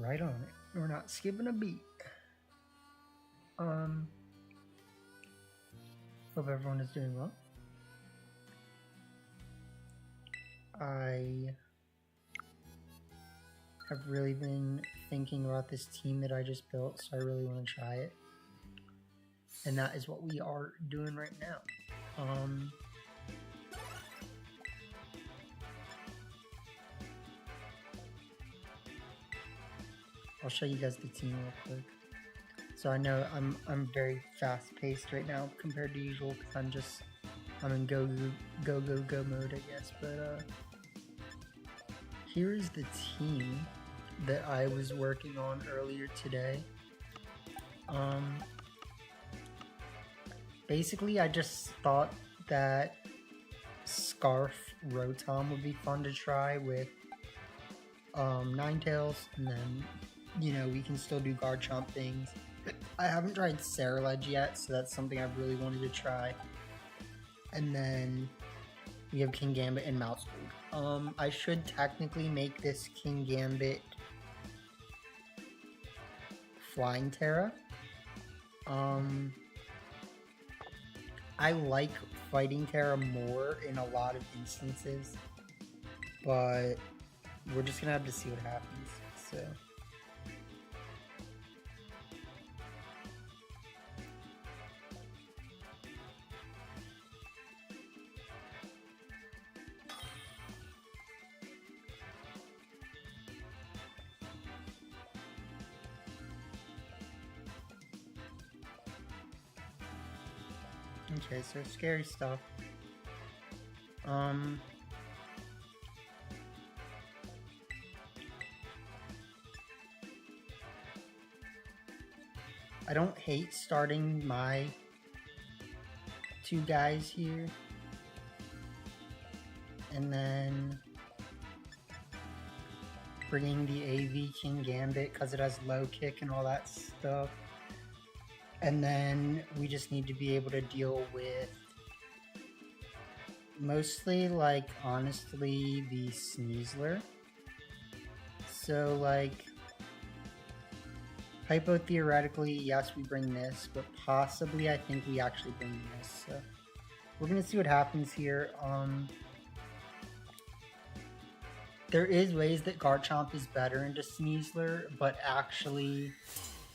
right on it. We're not skipping a beat. Hope everyone is doing well. I have really been thinking about this team that I just built, so I really want to try it. And that is what we are doing right now. I'll show you guys the team real quick. So I know I'm very fast paced right now compared to usual because I'm in go mode, I guess. But here is the team that I was working on earlier today. Basically, I just thought that Scarf Rotom would be fun to try with Ninetales, and then, you know, we can still do Garchomp things. I haven't tried Scarlet yet, so that's something I've really wanted to try. And then we have King Gambit and Mousehold. I should technically make this King Gambit Flying Terra. I like Fighting Terra more in a lot of instances, but we're just gonna have to see what happens. So. Okay, so scary stuff. I don't hate starting my two guys here. And then bringing the AV King Gambit because it has low kick and all that stuff. And then we just need to be able to deal with mostly, like, honestly, the Sneasler. So, like, hypo-theoretically, yes, we bring this, but possibly I think we actually bring this. So, we're going to see what happens here. There is ways that Garchomp is better into Sneasler, but actually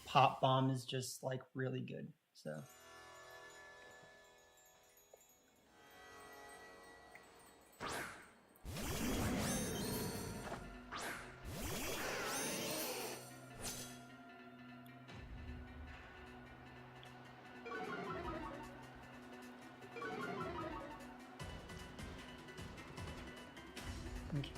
Pop Bomb is just, like, really good, so. Okay,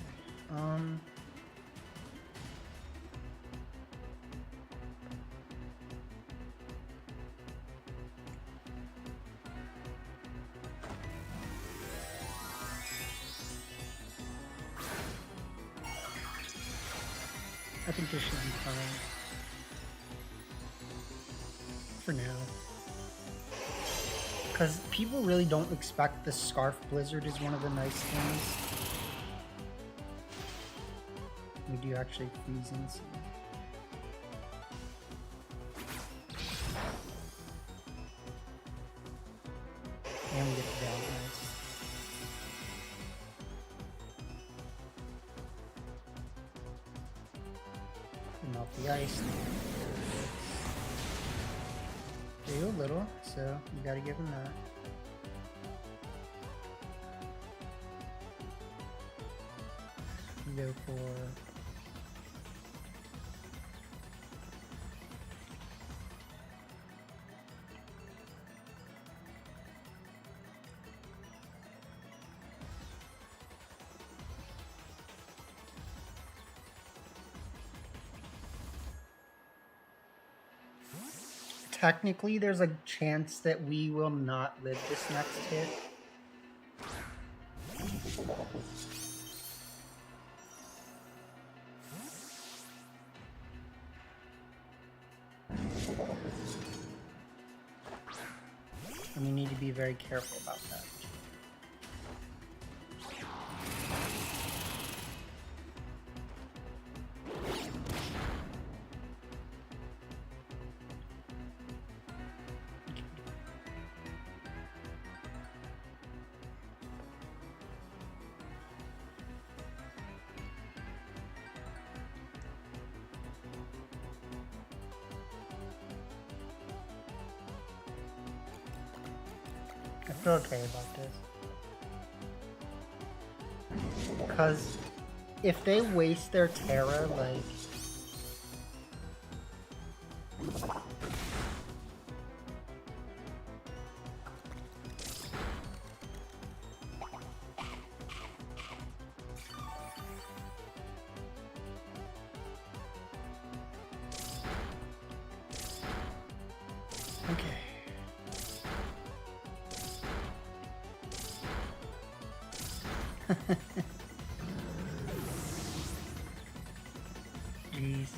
I think this should be fine for now. Because people really don't expect the Scarf Blizzard is one of the nice things. We do actually freeze in some. And we get the down ice. Melt the ice. Do a little, so you gotta give him that. You go for technically, there's a chance that we will not live this next hit. And we need to be very careful about that. feel okay about this. Because if they waste their Terra, like... Okay. Jeez.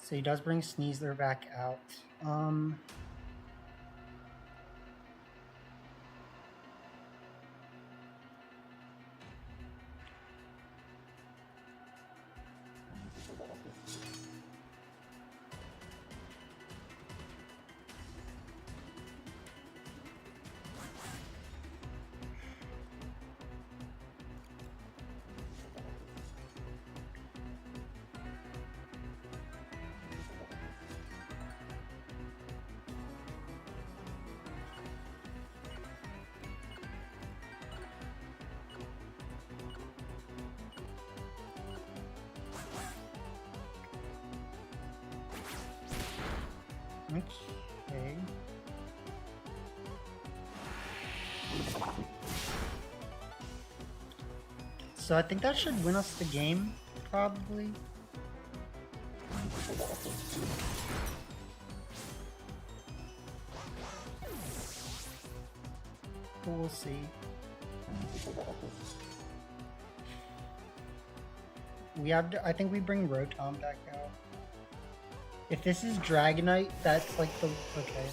So he does bring Sneasler back out. Okay. So I think that should win us the game, probably. But we'll see. We have to, I think we bring Rotom back out. If this is Dragonite, that's like the... Okay.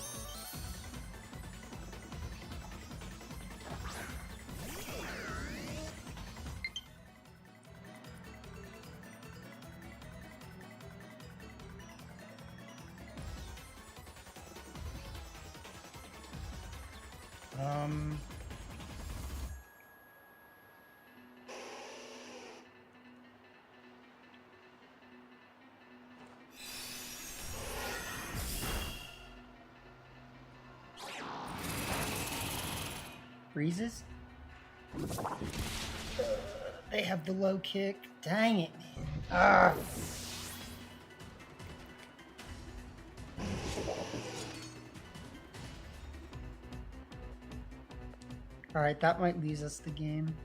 Freezes? They have the low kick. Dang it, man. Ah. Alright, that might lose us the game.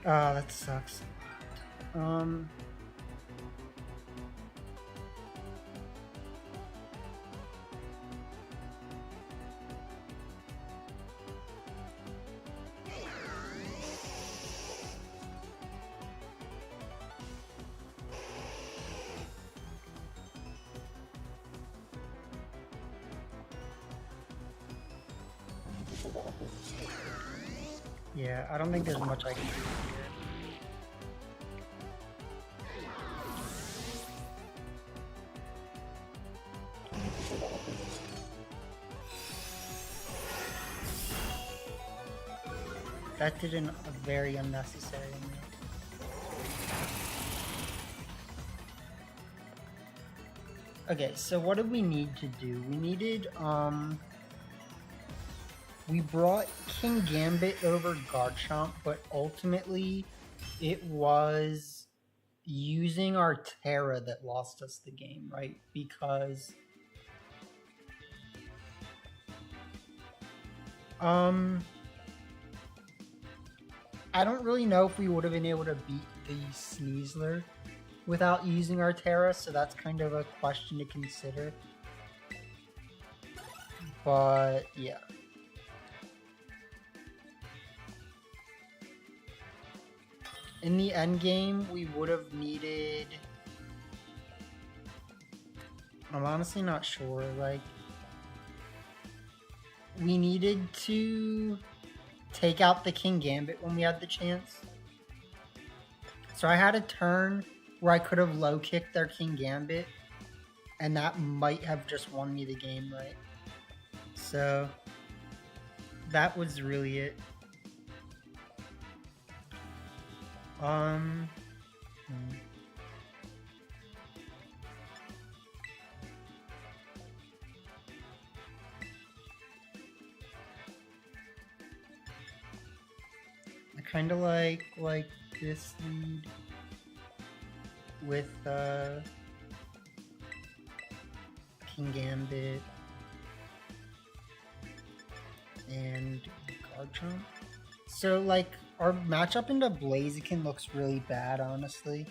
Ah, that sucks. Yeah, I don't think there's much I can do here. That did a very unnecessary move. Okay, so what did we need to do? We needed, we brought King Gambit over Garchomp, but ultimately it was using our Terra that lost us the game, right? Because I don't really know if we would have been able to beat the Sneasler without using our Terra, so that's kind of a question to consider. But yeah. In the end game, we would have needed... I'm honestly not sure, like... We needed to take out the King Gambit when we had the chance. So I had a turn where I could have low kicked their King Gambit, and that might have just won me the game, right? So that was really it. Hmm. I kind of like this lead with King Gambit and Garchomp. So like our matchup into Blaziken looks really bad, honestly.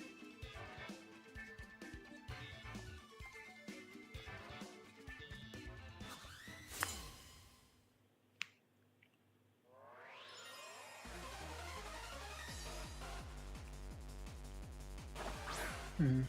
Hmm.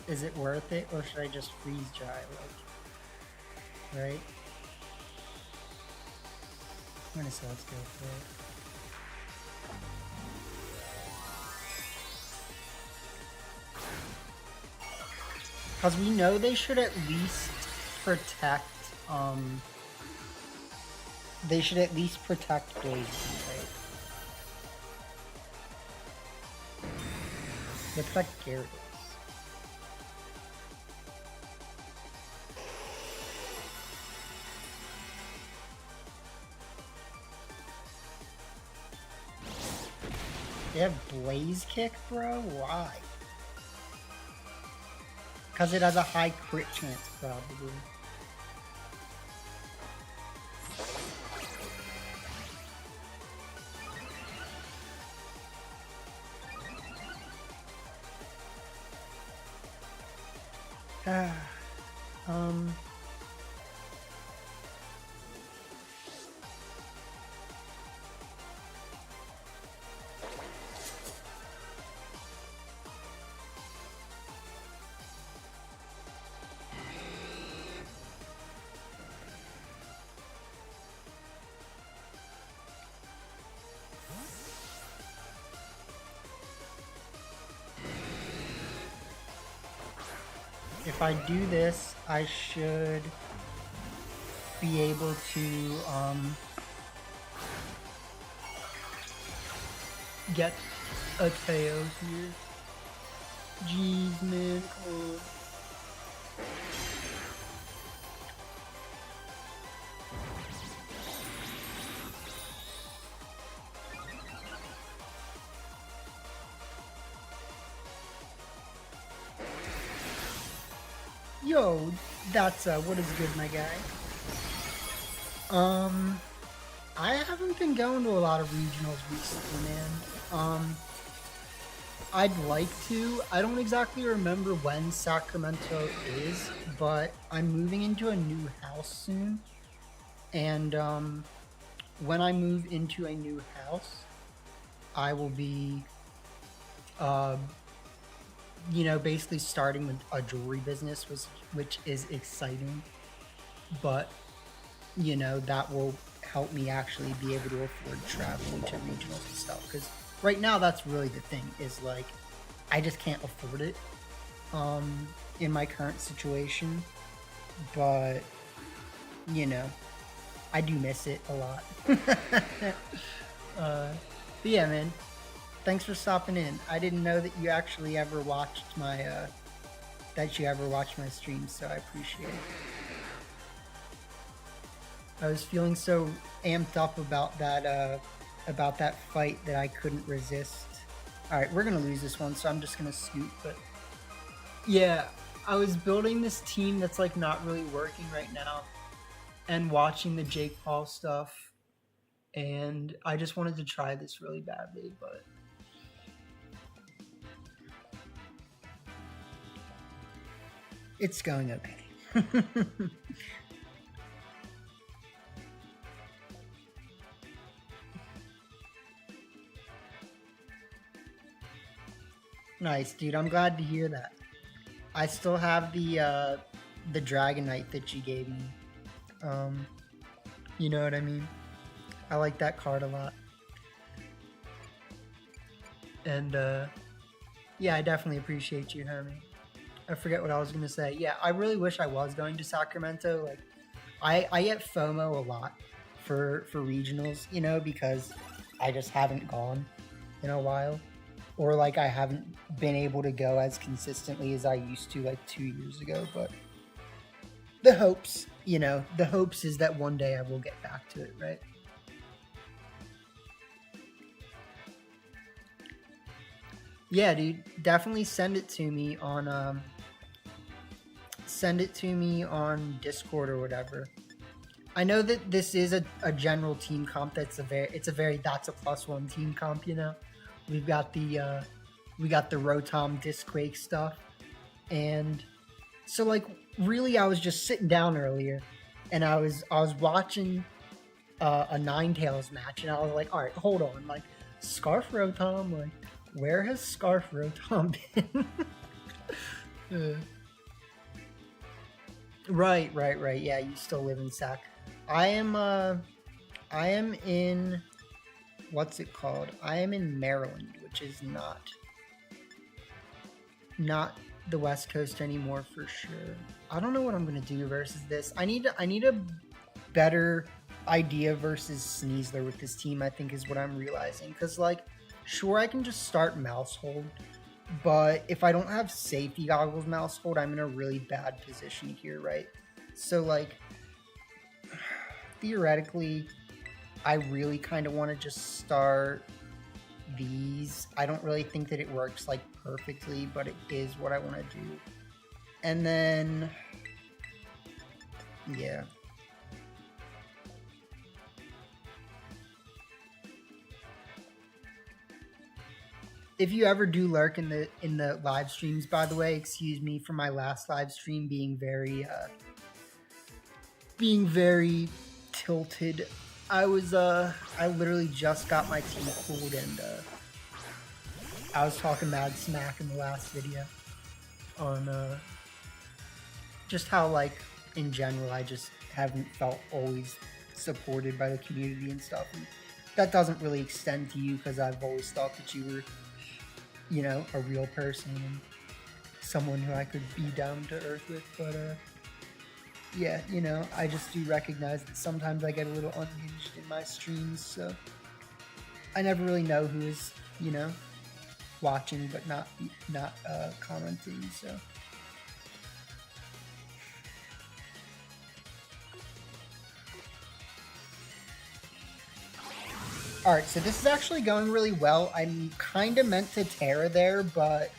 Is it worth it, or should I just freeze dry, like, right? I'm gonna say let's go for it. Because we know they should at least protect, they should at least protect Blaziken, right? They protect Gyarados. They have Blaze Kick, bro? Why? Because it has a high crit chance, probably. If I do this, I should be able to get a KO here. Jeez, man. Oh. Yo, that's what is good, my guy. I haven't been going to a lot of regionals recently, man. I'd like to. I don't exactly remember when Sacramento is, but I'm moving into a new house soon. And when I move into a new house, I will be, you know, basically starting with a jewelry business, which is exciting. But, you know, that will help me actually be able to afford traveling to regionals and stuff. Because right now, that's really the thing, is like, I just can't afford it in my current situation. But, you know, I do miss it a lot. But yeah, man, thanks for stopping in. I didn't know that you actually ever watched my streams, so I appreciate it. I was feeling so amped up about that fight that I couldn't resist. All right, we're gonna lose this one, so I'm just gonna scoot. But yeah, I was building this team that's like not really working right now, and watching the Jake Paul stuff, and I just wanted to try this really badly, but It's going okay. Nice, dude. I'm glad to hear that. I still have the Dragonite that you gave me. You know what I mean? I like that card a lot. And yeah, I definitely appreciate you, homie. I forget what I was gonna say. Yeah, I really wish I was going to Sacramento. Like, I get FOMO a lot for regionals, you know, because I just haven't gone in a while, or like I haven't been able to go as consistently as I used to like 2 years ago. But the hopes, you know, the hopes is that one day I will get back to it, right? Yeah, dude, definitely send it to me on Discord or whatever. I know that this is a general team comp. That's a very that's a +1 team comp. You know, we've got the Rotom Disquake stuff, and so like really, I was just sitting down earlier, and I was watching a Ninetales match, and I was like, all right, hold on, like Scarf Rotom, like where has Scarf Rotom been? Right. Yeah, you still live in Sac. I am in, what's it called? I am in Maryland, which is not the West Coast anymore for sure. I don't know what I'm gonna do versus this. I need a better idea versus Sneasler with this team, I think, is what I'm realizing. Because like, sure, I can just start Mouse Hold, but if I don't have safety goggles Mouse Hold, I'm in a really bad position here, right? So like, theoretically, I really kind of want to just start these. I don't really think that it works like perfectly, but it is what I want to do. And then, yeah. If you ever do lurk in the live streams, by the way, excuse me for my last live stream being very tilted. I literally just got my tea cooled, and I was talking mad smack in the last video on just how, like, in general, I just haven't felt always supported by the community and stuff. And that doesn't really extend to you, because I've always thought that you were, you know, a real person and someone who I could be down to earth with. But yeah, you know, I just do recognize that sometimes I get a little unhinged in my streams, so I never really know who is, you know, watching but not commenting. So alright, so this is actually going really well. I'm kind of meant to Terra there, but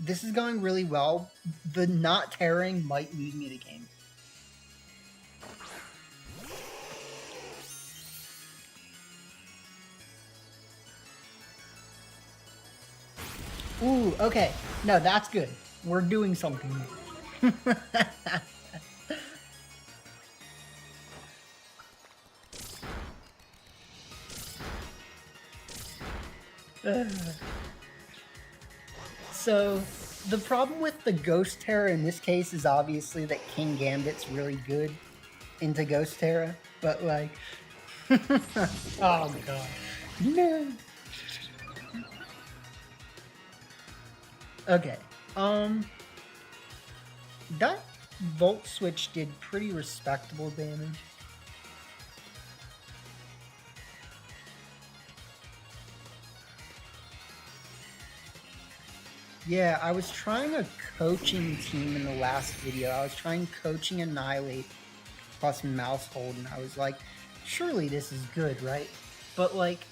this is going really well. The not Terraing might lose me the game. Ooh, okay. No, that's good. We're doing something new. So, the problem with the Ghost Terra in this case is obviously that King Gambit's really good into Ghost Terra, but like... oh god. No! Okay, that Volt Switch did pretty respectable damage. Yeah, I was trying a coaching team in the last video. I was trying coaching Annihilate plus Mouse Hold, and I was like, surely this is good, right? But like,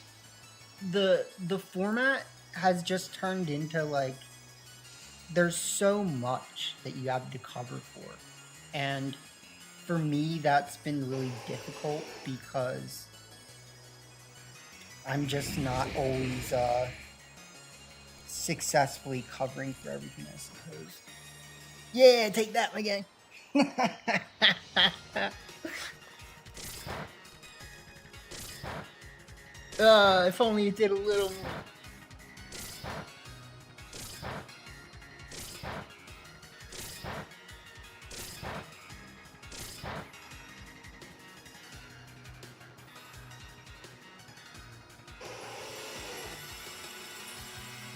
the format has just turned into like, there's so much that you have to cover for. And for me, that's been really difficult because I'm just not always, successfully covering for everything, I suppose. Yeah, take that, my gang. If only it did a little more.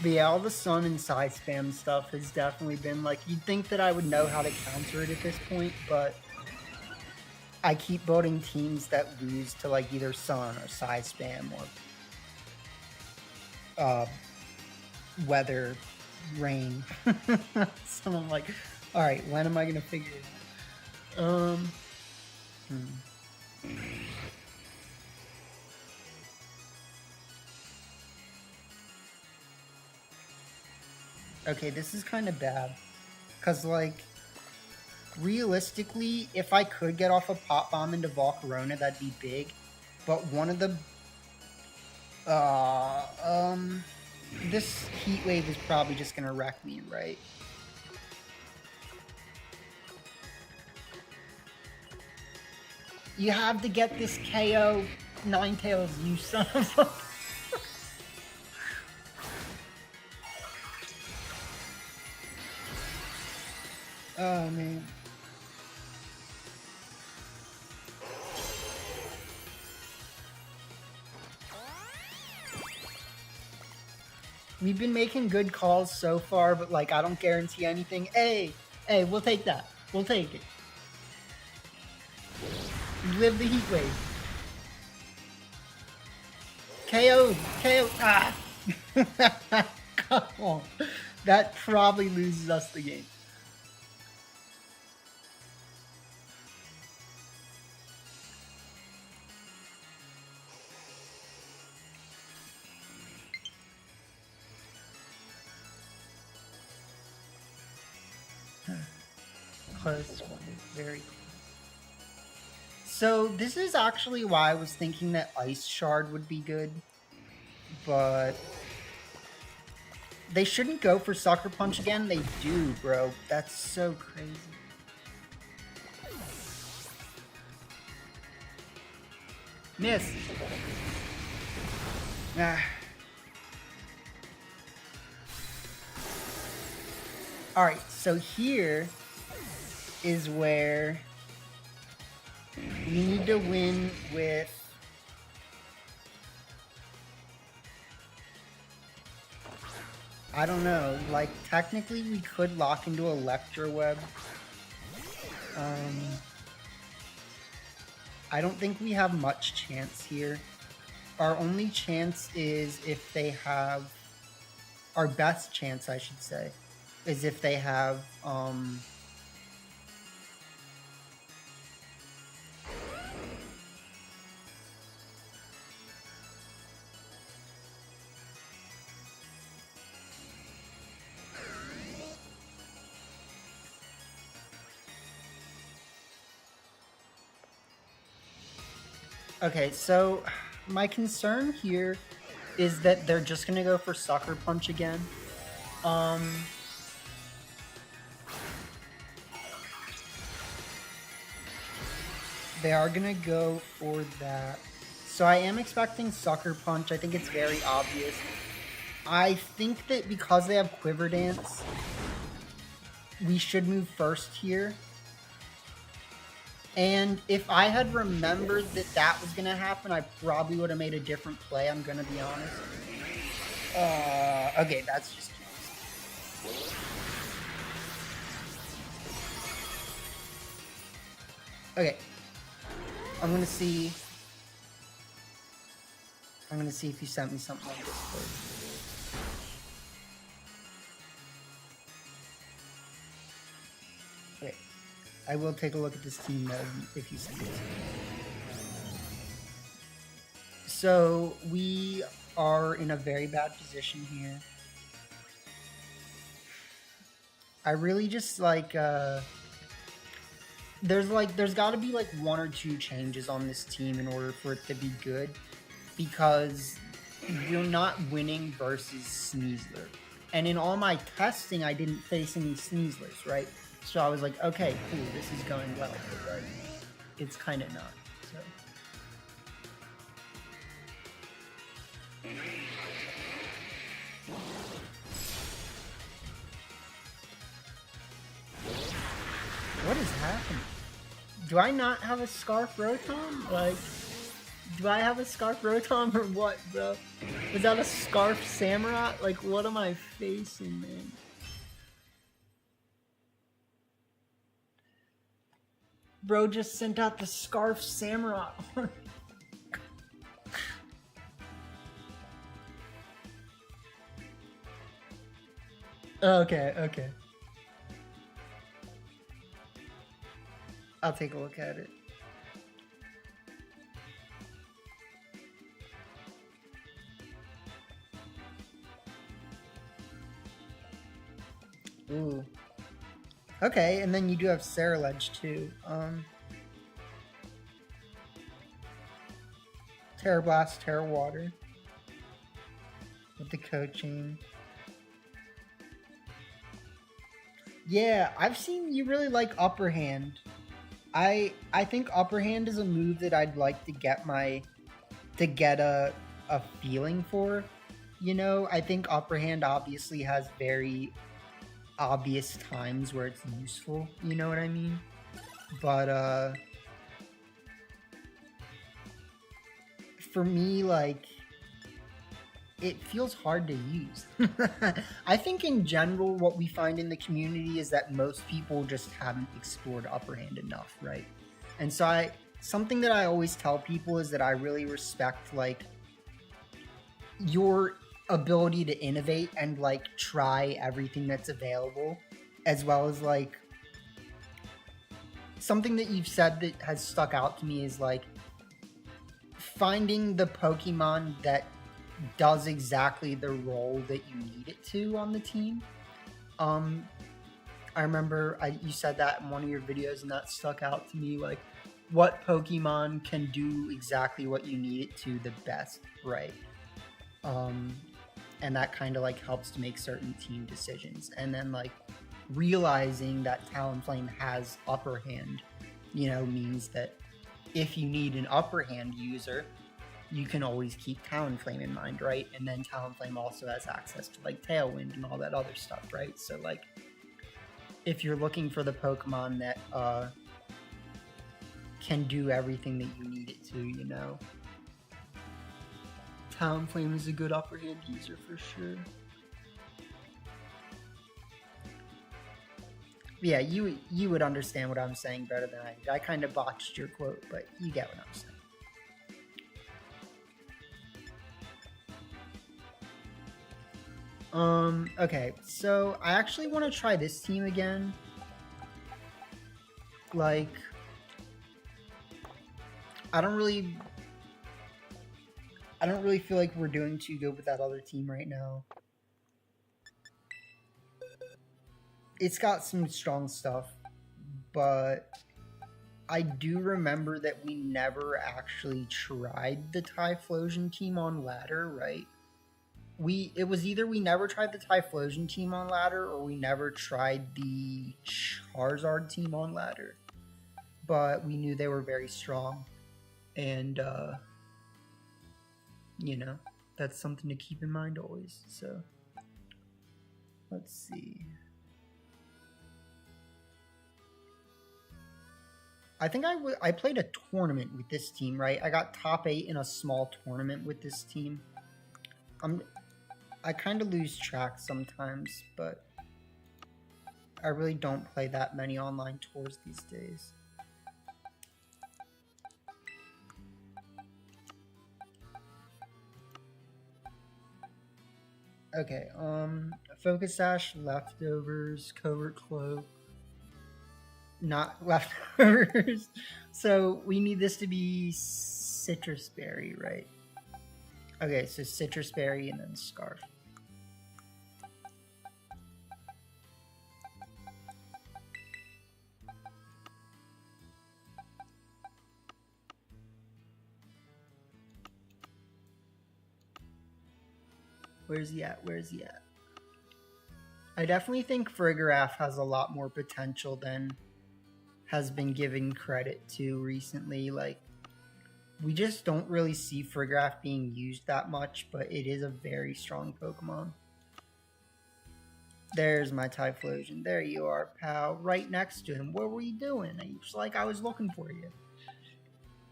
But yeah, all the sun and side spam stuff has definitely been like, you'd think that I would know how to counter it at this point, but I keep building teams that lose to like either sun or side spam or weather, rain. So I'm like, all right, when am I gonna figure it out? Okay, this is kind of bad. Because, like, realistically, if I could get off a Pop Bomb into Volcarona, that'd be big. But one of the... this Heat Wave is probably just going to wreck me, right? You have to get this KO, Ninetales, you son of a... Oh, man. We've been making good calls so far, but, like, I don't guarantee anything. Hey, we'll take that. We'll take it. Live the Heat Wave. KO. Ah! Come on. That probably loses us the game. Close one, very close. So this is actually why I was thinking that Ice Shard would be good, but they shouldn't go for Sucker Punch again. They do, bro. That's so crazy. Miss. Ah. Alright, so here is where we need to win with I don't know, like technically we could lock into Electro Web. I don't think we have much chance here. Our only chance is if they have, our best chance I should say, is if they have okay, so my concern here is that they're just gonna go for Sucker Punch again. They are gonna go for that. So I am expecting Sucker Punch. I think it's very obvious. I think that because they have Quiver Dance, we should move first here. And if I had remembered that that was gonna happen, I probably would have made a different play, I'm gonna be honest. Okay, that's just curious. Okay. I'm gonna see if you sent me something on Discord. Okay. I will take a look at this team mode if you send it to me. So we are in a very bad position here. I really just like there's got to be like one or two changes on this team in order for it to be good, because you're not winning versus Sneasler. And in all my testing, I didn't face any Sneaslers, right? So I was like, okay, cool, this is going well. But like, it's kind of not. So. What is happening? Do I not have a Scarf Rotom? Like, do I have a Scarf Rotom or what, bro? Is that a Scarf Samurott? Like, what am I facing, man? Bro just sent out the Scarf Samurott. Okay, okay. I'll take a look at it. Ooh. Okay, and then you do have Scarlet too. Terra Blast, Terra Water. With the coaching. Yeah, I've seen you really like Upper Hand. I think Upper Hand is a move that I'd like to get a feeling for. You know, I think Upper Hand obviously has very obvious times where it's useful, you know what I mean? But for me, like, it feels hard to use. I think in general what we find in the community is that most people just haven't explored Upper Hand enough, right? And so something that I always tell people is that I really respect like your ability to innovate and like try everything that's available, as well as like something that you've said that has stuck out to me is like finding the Pokemon that does exactly the role that you need it to on the team. I remember you said that in one of your videos and that stuck out to me, like what Pokemon can do exactly what you need it to the best, right? And that kind of like helps to make certain team decisions. And then like realizing that Talonflame has Upper Hand, you know, means that if you need an Upper Hand user, you can always keep Talonflame in mind, right? And then Talonflame also has access to like Tailwind and all that other stuff, right? So like if you're looking for the Pokemon that can do everything that you need it to, you know, Talonflame is a good Upper Hand user for sure. Yeah, you would understand what I'm saying better than I did. I kind of botched your quote, but you get what I'm saying. Okay, so I actually want to try this team again. Like, I don't really feel like we're doing too good with that other team right now. It's got some strong stuff, but I do remember that we never actually tried the Typhlosion team on ladder, right? It was either we never tried the Typhlosion team on ladder or we never tried the Charizard team on ladder. But we knew they were very strong. And, you know, that's something to keep in mind always. So, let's see. I think I played a tournament with this team, right? I got top 8 in a small tournament with this team. I kind of lose track sometimes, but I really don't play that many online tours these days. Okay, Focus Sash, Leftovers, Covert Cloak, not Leftovers. So we need this to be Citrus Berry, right? Okay, so Citrus Berry and then Scarf. Where's he at? Where's he at? I definitely think Frigoraph has a lot more potential than has been given credit to recently. Like, we just don't really see Frigoraph being used that much, but it is a very strong Pokemon. There's my Typhlosion. There you are, pal. Right next to him. What were you doing? It's like I was looking for you.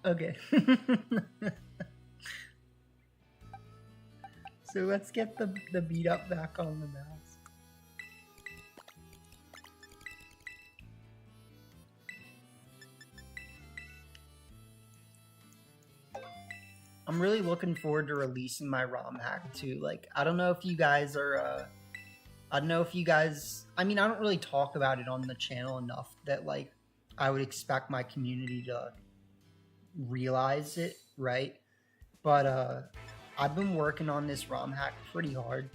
Okay. So let's get the beat up back on the mouse. I'm really looking forward to releasing my ROM hack too. Like, I don't know if you guys are, I don't know if you guys, I mean, I don't really talk about it on the channel enough that, like, I would expect my community to realize it, right? But, I've been working on this ROM hack pretty hard,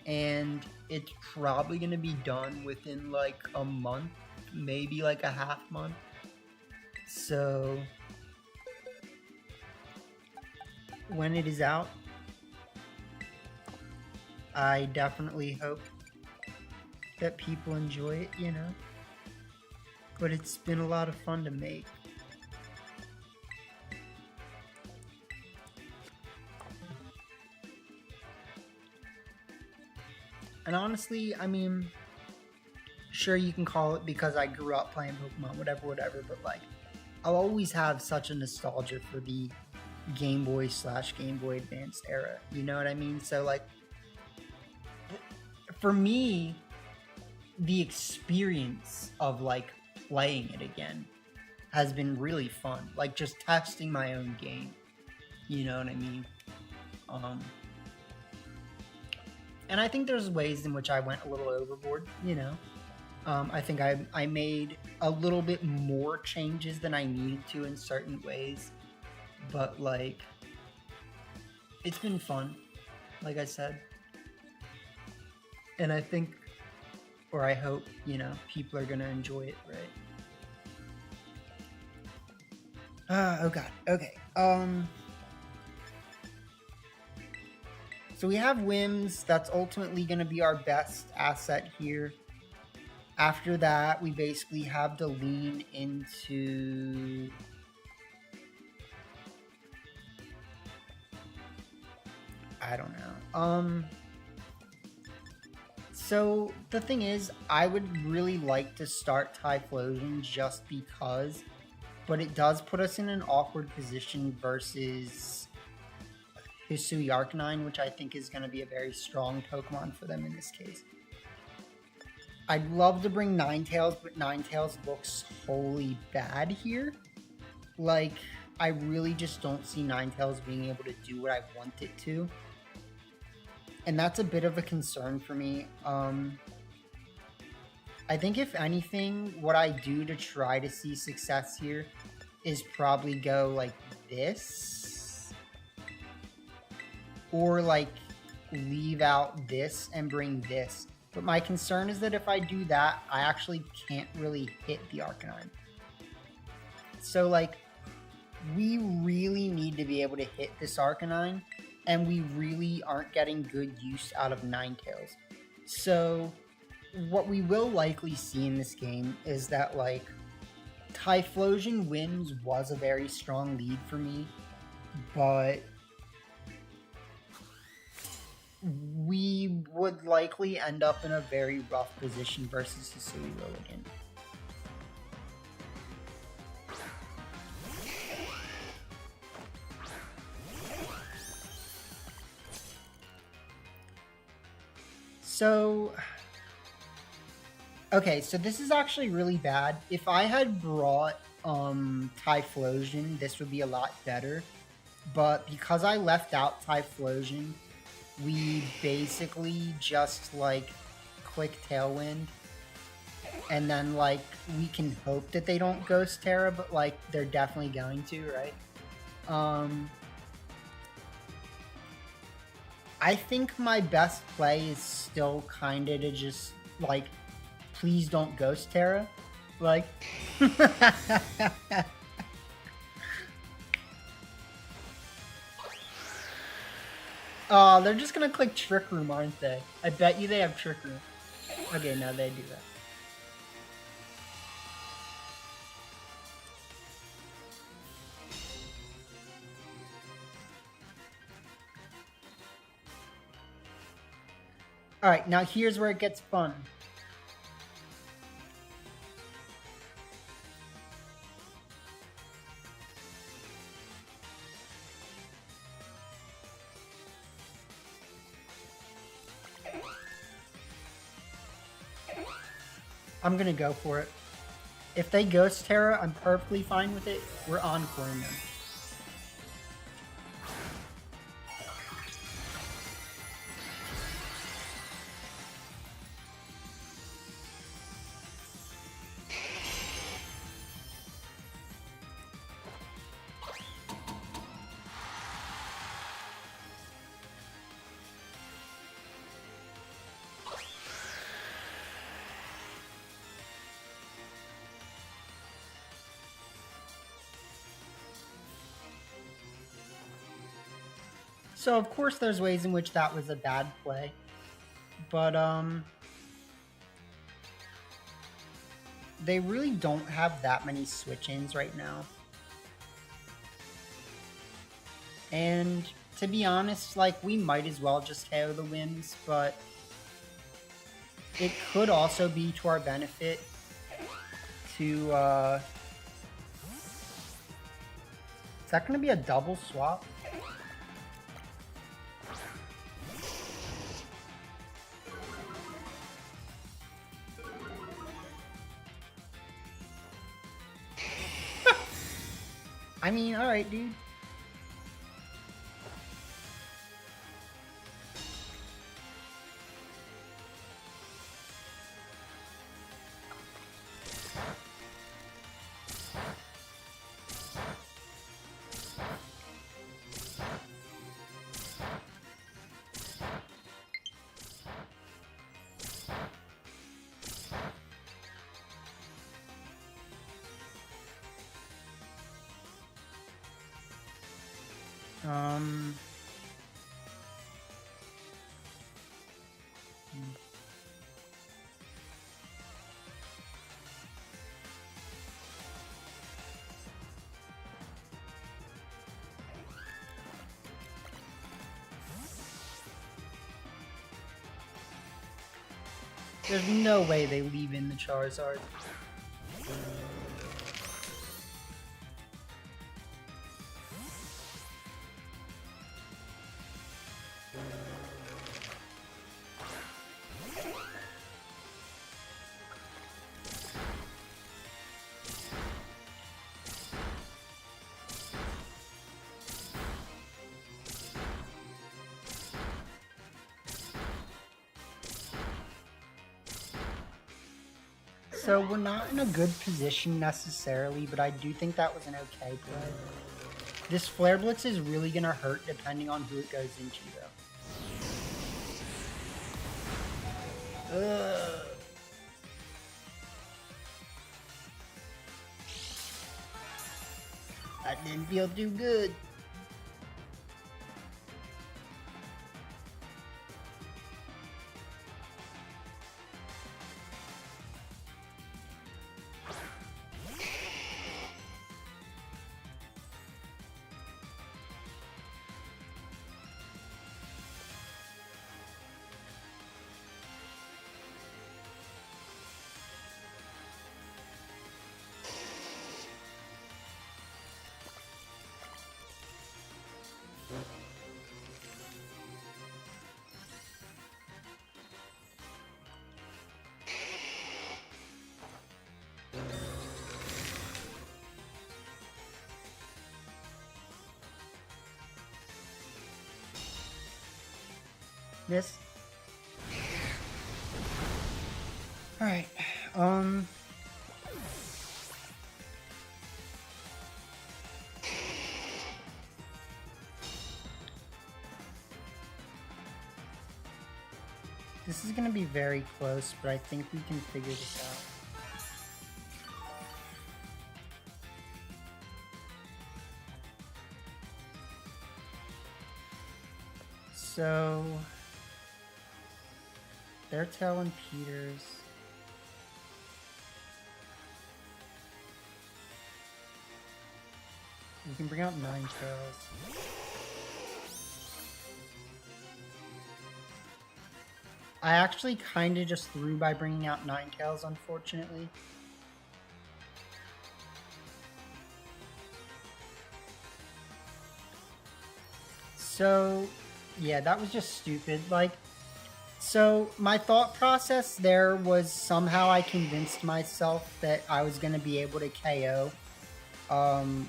and it's probably going to be done within, like, a month, maybe, like, a half month. So when it is out, I definitely hope that people enjoy it, you know? But it's been a lot of fun to make. And honestly, I mean, sure, you can call it because I grew up playing Pokemon, whatever, but, like, I'll always have such a nostalgia for the Game Boy / Game Boy Advance era, you know what I mean? So, like, for me, the experience of, like, playing it again has been really fun. Like, just testing my own game, you know what I mean? And I think there's ways in which I went a little overboard, you know? I think I made a little bit more changes than I needed to in certain ways. But, like, it's been fun, like I said. And I think, or I hope, you know, people are going to enjoy it, right? Oh god, okay. So we have Wims. That's ultimately going to be our best asset here. After that, we basically have to lean into... I don't know. So the thing is, I would really like to start Typhlosion just because, but it does put us in an awkward position versus Hisui Arcanine, which I think is going to be a very strong Pokemon for them in this case. I'd love to bring Ninetales, but Ninetales looks wholly bad here. Like, I really just don't see Ninetales being able to do what I want it to. And that's a bit of a concern for me. I think if anything, what I do to try to see success here is probably go like this. Or like leave out this and bring this. But my concern is that if I do that, I actually can't really hit the Arcanine. So like, we really need to be able to hit this Arcanine. And we really aren't getting good use out of Ninetales. So what we will likely see in this game is that, like, Typhlosion Wims was a very strong lead for me, but we would likely end up in a very rough position versus Hisui Lilligant. So, okay, so this is actually really bad. If I had brought Typhlosion, this would be a lot better. But because I left out Typhlosion, we basically just, like, click Tailwind. And then, like, we can hope that they don't Ghost Terra, but, like, they're definitely going to, right? I think my best play is still kinda to just, like, please don't Ghost Terra. Like... Oh, they're just gonna click Trick Room, aren't they? I bet you they have Trick Room. Okay, now they do that. Alright, now here's where it gets fun. I'm gonna go for it. If they Ghost Terra, I'm perfectly fine with it. We're encoring them. So of course there's ways in which that was a bad play. But they really don't have that many switch-ins right now. And to be honest, like, we might as well just KO the Whims, but it could also be to our benefit to is that gonna be a double swap? I mean, alright, dude. There's no way they leave in the Charizard. So we're not in a good position necessarily, but I do think that was an okay play. This Flare Blitz is really gonna hurt depending on who it goes into, though. Ugh. That didn't feel too good. Miss. Alright, this is gonna be very close, but I think we can figure this out. So Their tail and Peter's. We can bring out 9 tails. I actually kind of just threw by bringing out 9 tails, unfortunately. So, yeah, that was just stupid. Like, so my thought process there was somehow I convinced myself that I was going to be able to KO,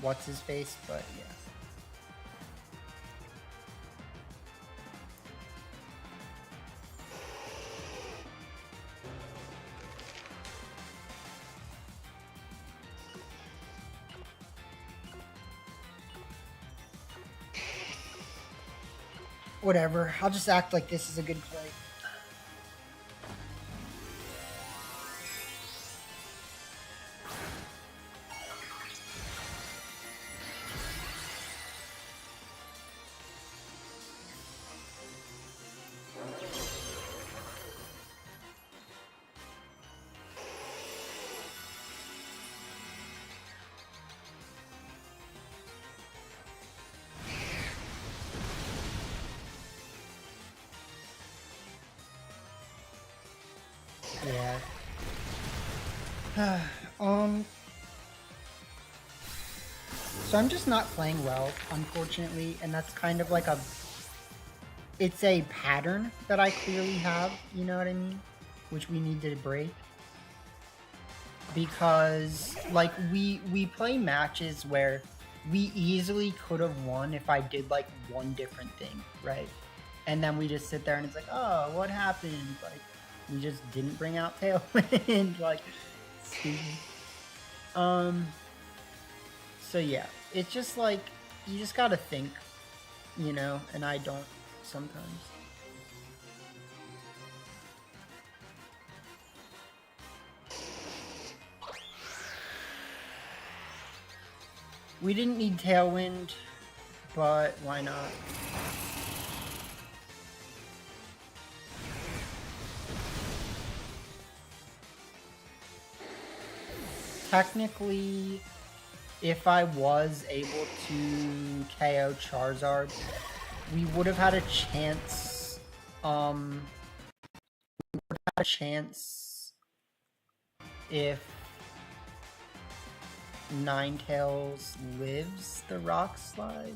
what's his face, but yeah. Whatever, I'll just act like this is a good play. Yeah. So I'm just not playing well, unfortunately, and that's kind of like it's a pattern that I clearly have, you know what I mean? Which we need to break. Because, like, we play matches where we easily could have won if I did, like, one different thing, right? And then we just sit there and it's like, oh, what happened? Like, we just didn't bring out Tailwind, like, stupid. So yeah, it's just like, you just gotta think, you know, and I don't sometimes. We didn't need Tailwind, but why not? Technically, if I was able to KO Charizard, we would have had a chance, if Ninetales lives the Rock Slide.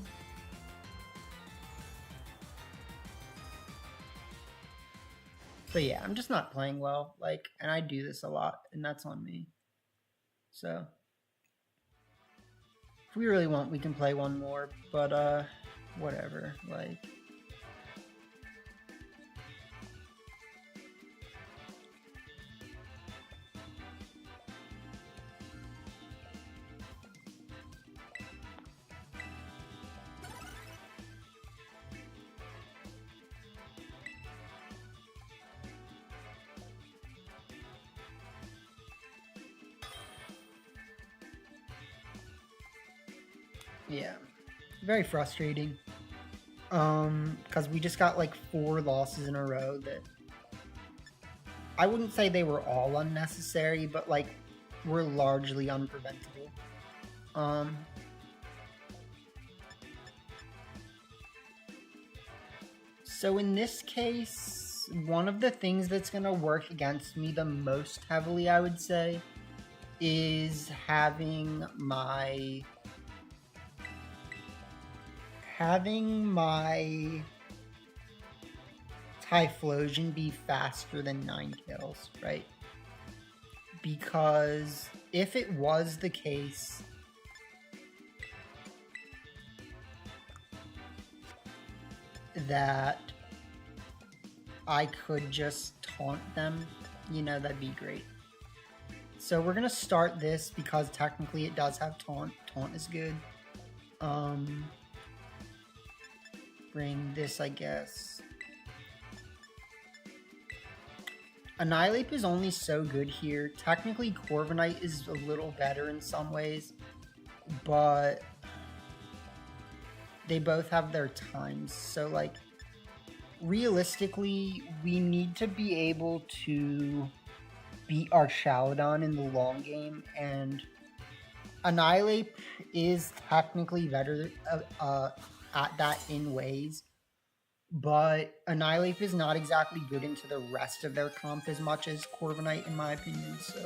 But yeah, I'm just not playing well, like, and I do this a lot, and that's on me. So, if we really want, we can play one more, but, whatever, like. Yeah, very frustrating. Because we just got like 4 losses in a row that I wouldn't say they were all unnecessary, but like were largely unpreventable. So in this case, one of the things that's gonna work against me the most heavily, I would say, is having my Typhlosion be faster than Ninetales, right? Because if it was the case that I could just taunt them, you know, that'd be great. So we're gonna start this because technically it does have taunt. Taunt is good. Bring this, I guess. Annihilape is only so good here. Technically, Corviknight is a little better in some ways, but they both have their times. So, like, realistically, we need to be able to beat our Chaladon in the long game, and Annihilate is technically better at that in ways, but Annihilate is not exactly good into the rest of their comp as much as Corviknight, in my opinion, so...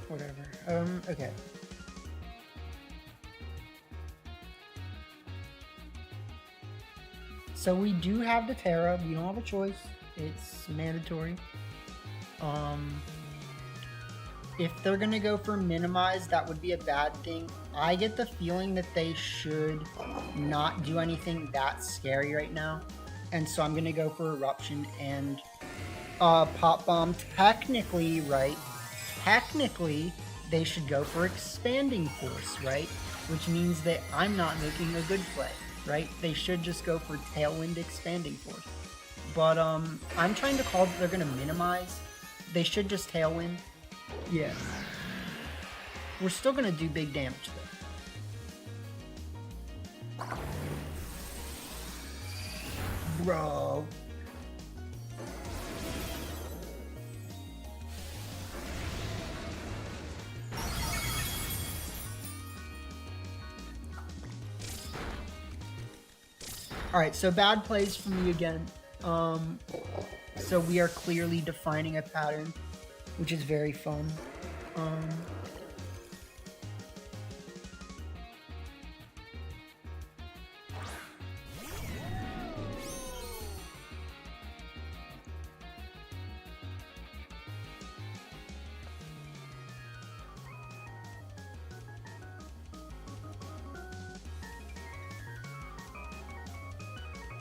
Whatever. Okay. So we do have the Terra. We don't have a choice. It's mandatory. If they're gonna go for minimize, that would be a bad thing. I get the feeling that they should not do anything that scary right now. And so I'm gonna go for Eruption and Pop Bomb. Technically, right? Technically, they should go for Expanding Force, right? Which means that I'm not making a good play, right? They should just go for Tailwind Expanding Force. But I'm trying to call that they're going to minimize. They should just Tailwind. Yeah. We're still going to do big damage, though. Bro. Alright, so bad plays for me again. So we are clearly defining a pattern, which is very fun.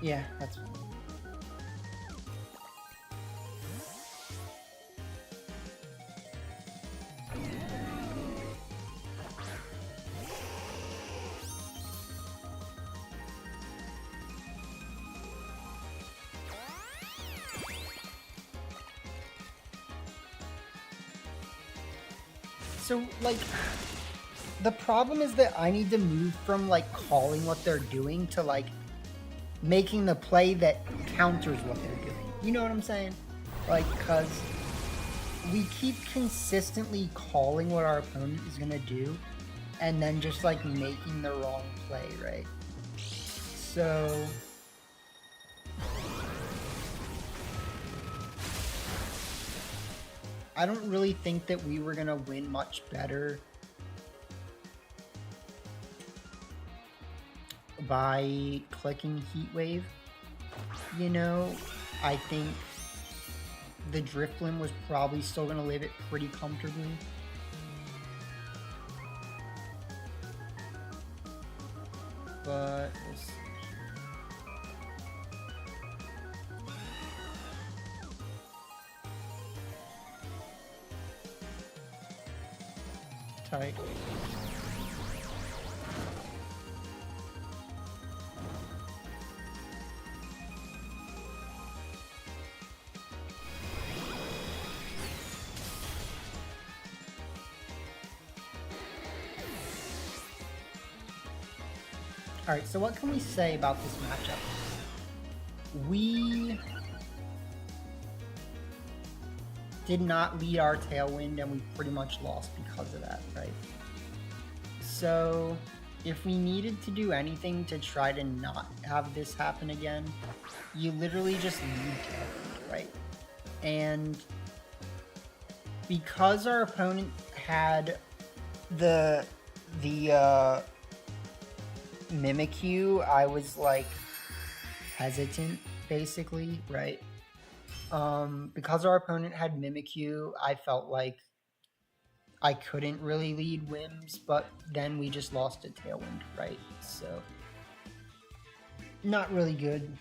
Yeah, that's fine. So, like, the problem is that I need to move from, like, calling what they're doing to, like, making the play that counters what they're doing. You know what I'm saying? Like, because we keep consistently calling what our opponent is going to do and then just, like, making the wrong play, right? So... I don't really think that we were going to win much better by clicking Heat Wave. You know, I think the Drifblim was probably still going to live it pretty comfortably. But we'll see. Tight. Alright, so what can we say about this matchup? We did not lead our Tailwind, and we pretty much lost because of that, right? So, if we needed to do anything to try to not have this happen again, you literally just lead Tailwind, right? And because our opponent had the Mimikyu, I was like hesitant, basically, right? Because our opponent had Mimikyu, I felt like I couldn't really lead Wims, but then we just lost to Tailwind, right? So, not really good.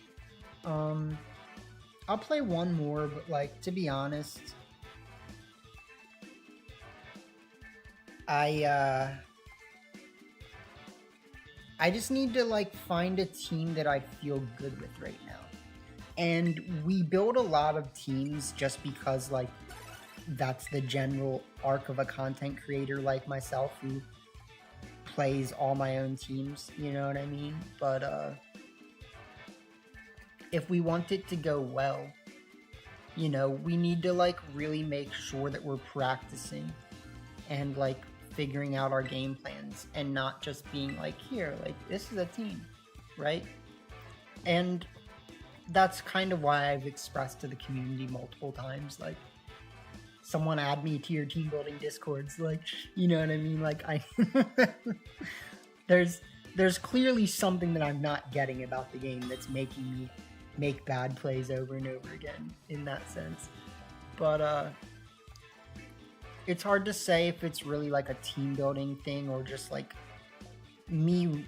I'll play one more, but like, to be honest, I just need to like find a team that I feel good with right now. And we build a lot of teams just because like that's the general arc of a content creator like myself who plays all my own teams, you know what I mean? But if we want it to go well, you know, we need to like really make sure that we're practicing and like figuring out our game plans and not just being like, here, like this is a team, right? And that's kind of why I've expressed to the community multiple times, like, someone add me to your team building discords, like, you know what I mean? Like, there's clearly something that I'm not getting about the game that's making me make bad plays over and over again in that sense. But it's hard to say if it's really like a team building thing or just like me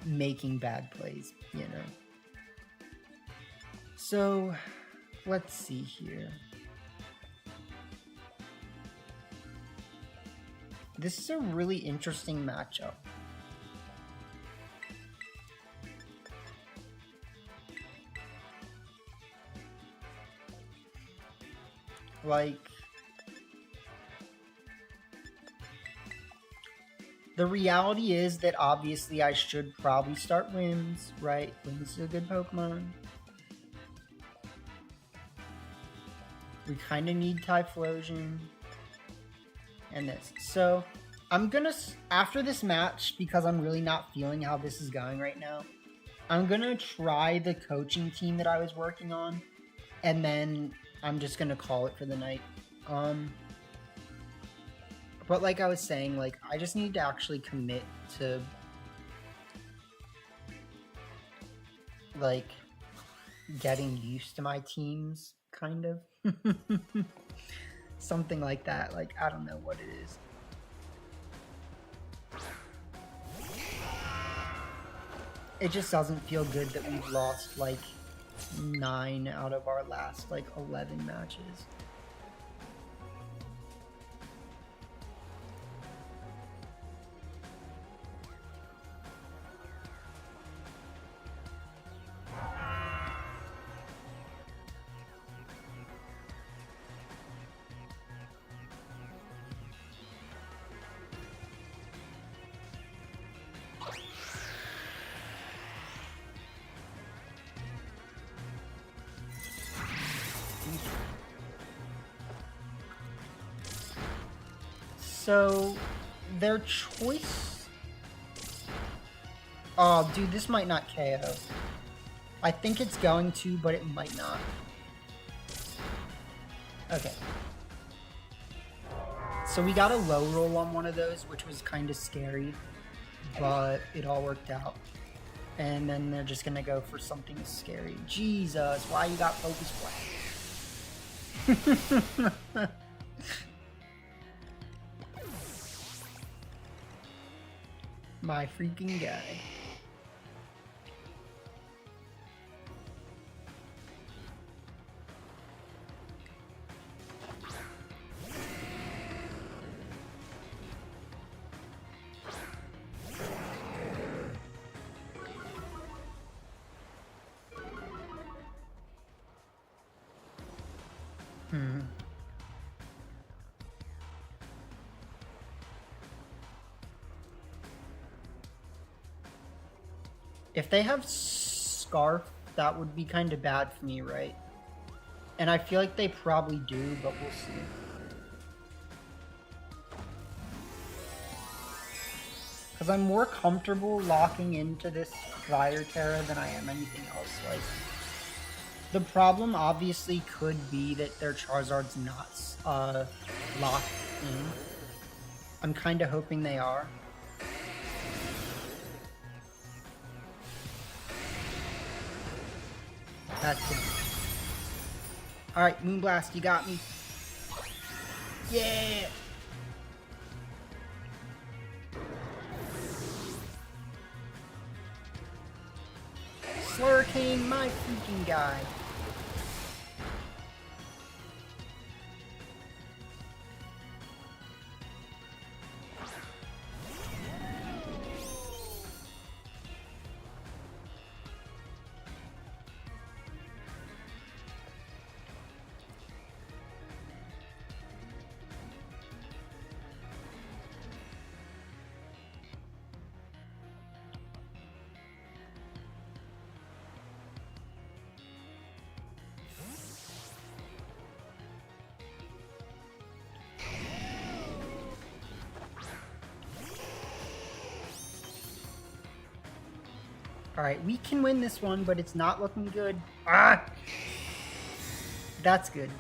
making bad plays, you know? So let's see here. This is a really interesting matchup. Like, the reality is that obviously I should probably start Rims, right? Rims is a good Pokemon. We kind of need Typhlosion. And this. So, I'm gonna, after this match, because I'm really not feeling how this is going right now, I'm gonna try the coaching team that I was working on, and then I'm just gonna call it for the night. But like I was saying, like, I just need to actually commit to, like, getting used to my teams, kind of. Something like that. Like, I don't know what it is. It just doesn't feel good that we've lost, like, 9 out of our last, like, 11 matches. So, their choice... Oh, dude, this might not KO. I think it's going to, but it might not. Okay. So we got a low roll on one of those, which was kind of scary, but it all worked out. And then they're just gonna go for something scary. Jesus, why you got Focus Blast? My freaking guy. If they have Scarf, that would be kind of bad for me, right? And I feel like they probably do, but we'll see. Because I'm more comfortable locking into this Fire Terra than I am anything else. Like, the problem obviously could be that their Charizard's not locked in. I'm kind of hoping they are. That's it. Alright, Moonblast, you got me. Yeah! Slurricane, my freaking guy. Alright, we can win this one, but it's not looking good. Ah! That's good.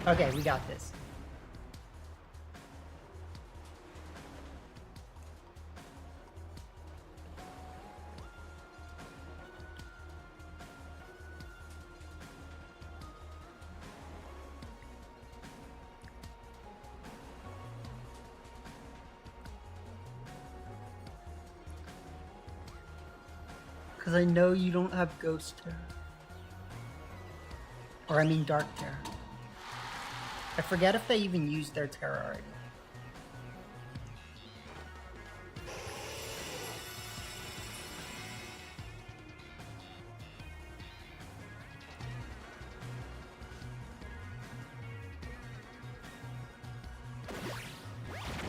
Okay, we got this. Because I know you don't have Ghost Terror. Or I mean Dark Terror. I forget if they even used their Terror already.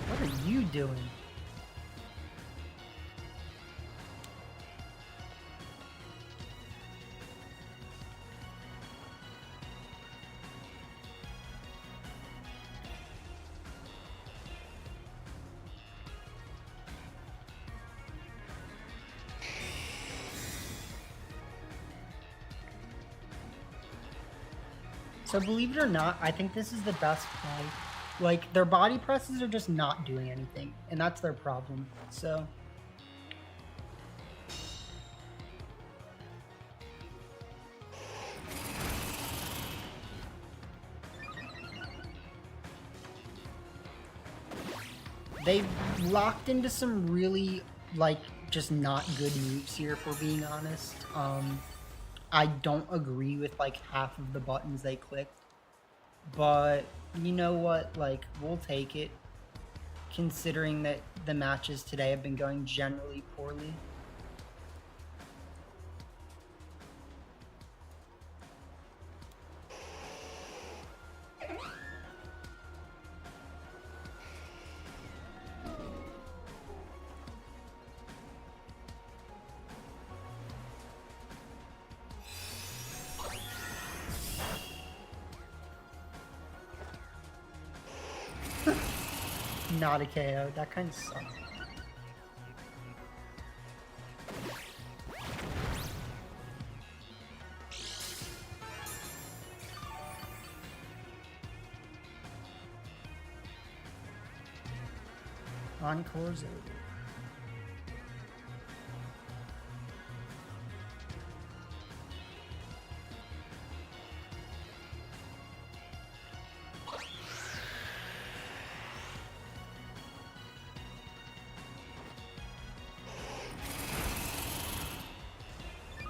What are you doing? So believe it or not, I think this is the best play. Like, their body presses are just not doing anything, and that's their problem, so... They've locked into some really, like, just not good moves here, if we're being honest. I don't agree with, like, half of the buttons they clicked. But, you know what? Like, we'll take it. Considering that the matches today have been going generally poorly. Not a KO. That kind of sucks. Encore's over.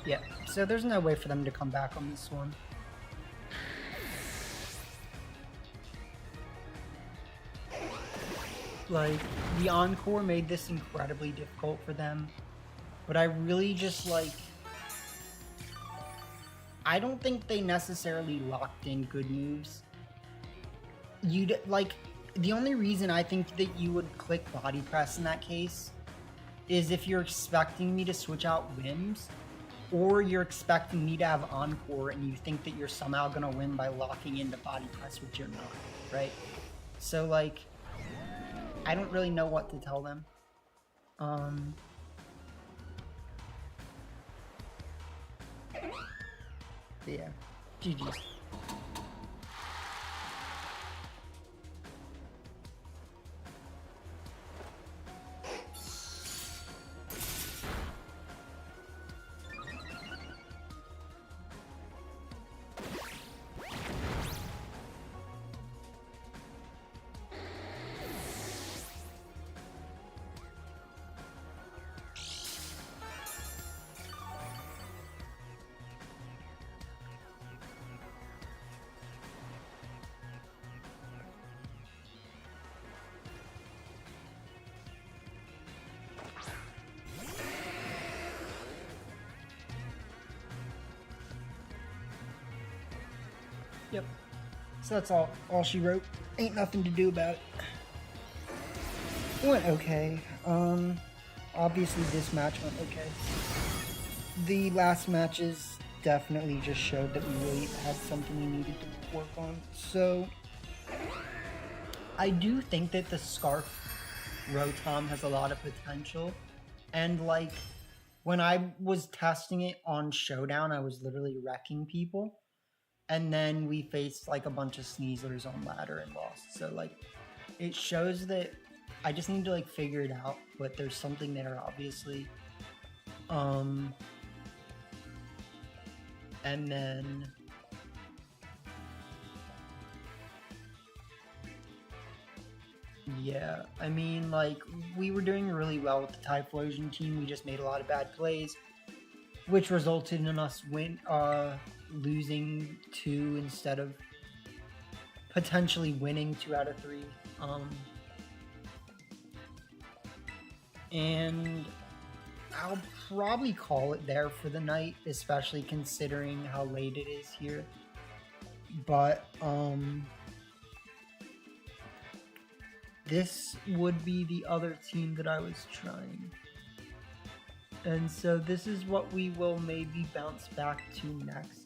Yeah, so there's no way for them to come back on this one. Like, the Encore made this incredibly difficult for them, but I really just, like... I don't think they necessarily locked in good moves. You'd, like, the only reason I think that you would click body press in that case is if you're expecting me to switch out whims, or you're expecting me to have Encore and you think that you're somehow gonna win by locking into body press, which you're not, right? So, like, I don't really know what to tell them. Yeah, GG's. Yep. So that's all she wrote. Ain't nothing to do about it. It went okay. Obviously this match went okay. The last matches definitely just showed that we really had something we needed to work on. So I do think that the Scarf Rotom has a lot of potential. And like when I was testing it on Showdown, I was literally wrecking people. And then we faced like a bunch of Sneasers on ladder and lost. So like it shows that I just need to like figure it out, but there's something there obviously. And then yeah, I mean, like, we were doing really well with the Typhlosion team. We just made a lot of bad plays, which resulted in us losing 2 instead of potentially winning 2 out of 3. And I'll probably call it there for the night, especially considering how late it is here. But, this would be the other team that I was trying. And so this is what we will maybe bounce back to next.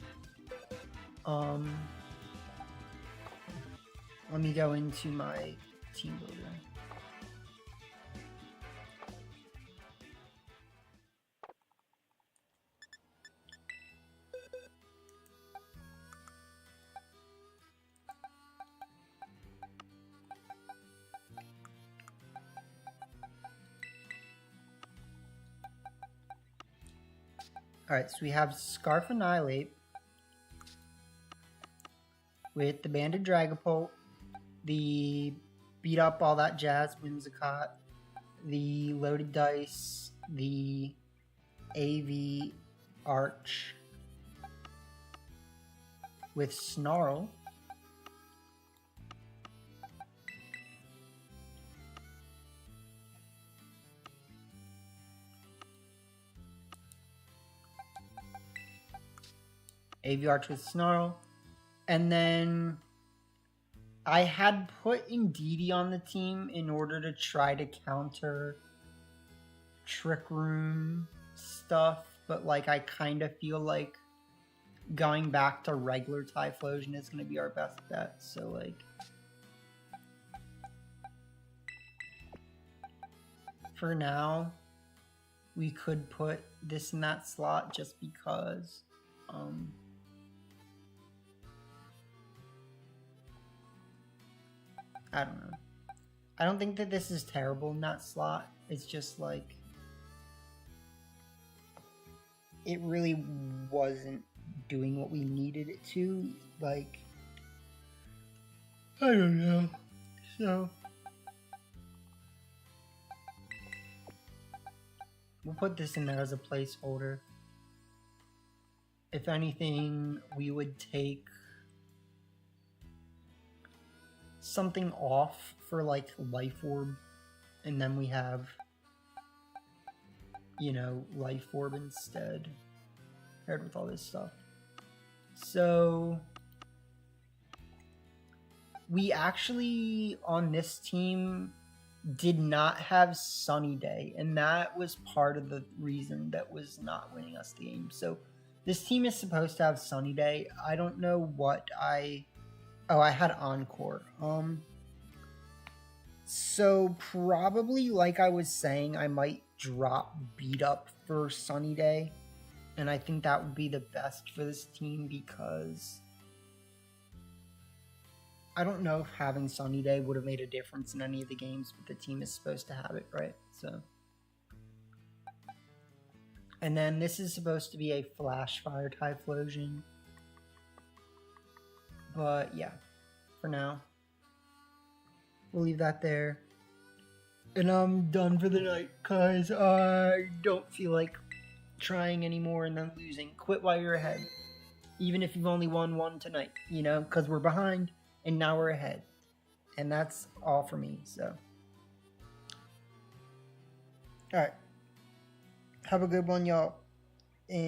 Let me go into my team builder. Alright, so we have Scarf Annihilate with the Banded Dragapult, the Beat Up All That Jazz Whimsicott, the Loaded Dice, the AV Arch with Snarl, AV Arch with Snarl, and then I had put Indeedee on the team in order to try to counter Trick Room stuff, but like I kind of feel like going back to regular Typhlosion is going to be our best bet, so like for now we could put this in that slot just because I don't know. I don't think that this is terrible in that slot. It's just like it really wasn't doing what we needed it to. Like, I don't know. So we'll put this in there as a placeholder. If anything, we would take something off for like Life Orb, and then we have, you know, Life Orb instead, paired with all this stuff. So we actually on this team did not have Sunny Day, and that was part of the reason that was not winning us the game. So this team is supposed to have Sunny Day. I don't know what I had Encore. So probably, like I was saying, I might drop Beat Up for Sunny Day, and I think that would be the best for this team because I don't know if having Sunny Day would have made a difference in any of the games, but the team is supposed to have it, right? So, and then this is supposed to be a Flash Fire Typhlosion. But yeah, for now, we'll leave that there. And I'm done for the night because I don't feel like trying anymore and then losing. Quit while you're ahead. Even if you've only won 1 tonight, you know, because we're behind and now we're ahead. And that's all for me, so. Alright. Have a good one, y'all. And